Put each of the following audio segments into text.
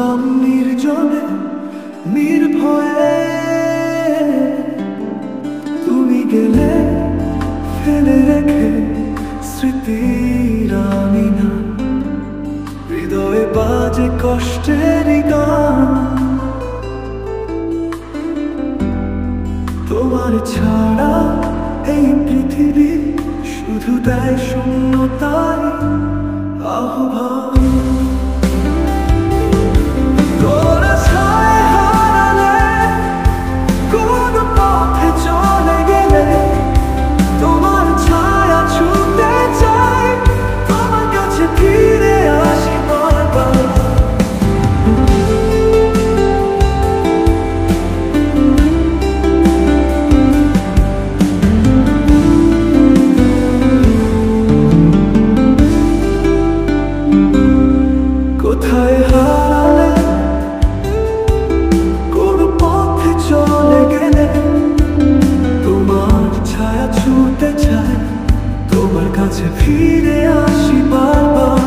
থাকতাম নির্জনে নির্ভয়ে, তুমি গেলে ফেলে রেখে স্মৃতির আমিনা, হৃদয়ে বাজে কষ্টের গান। তোমার ছাড়া এই পৃথিবী শুধু দেয় শূন্যতার আহ্বান। তোরা ছায় হারালে, কোন পথে চলে গেলে, তোমার ছায়া ছুঁতে চাই, তোমার কাছে ফিরে আসি বারবার। কোথায় হারালে, কোন পথে চলে গেলে, তোমার ছায়া ছুঁতে চাই, তোমার কাছে ফিরে আসি বারবার।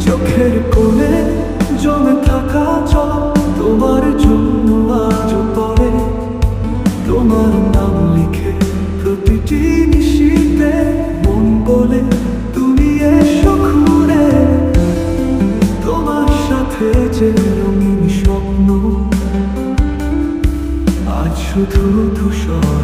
চোখের কোণে জমে থাকা জল তোমার জন্য আজও পড়ে, তোমার নাম লিখে প্রতিটি নিশীথে মন বলে তুমি এসো ঘুরে। তোমার সাথে যে রঙিন স্বপ্ন আজ শুধু ধূসর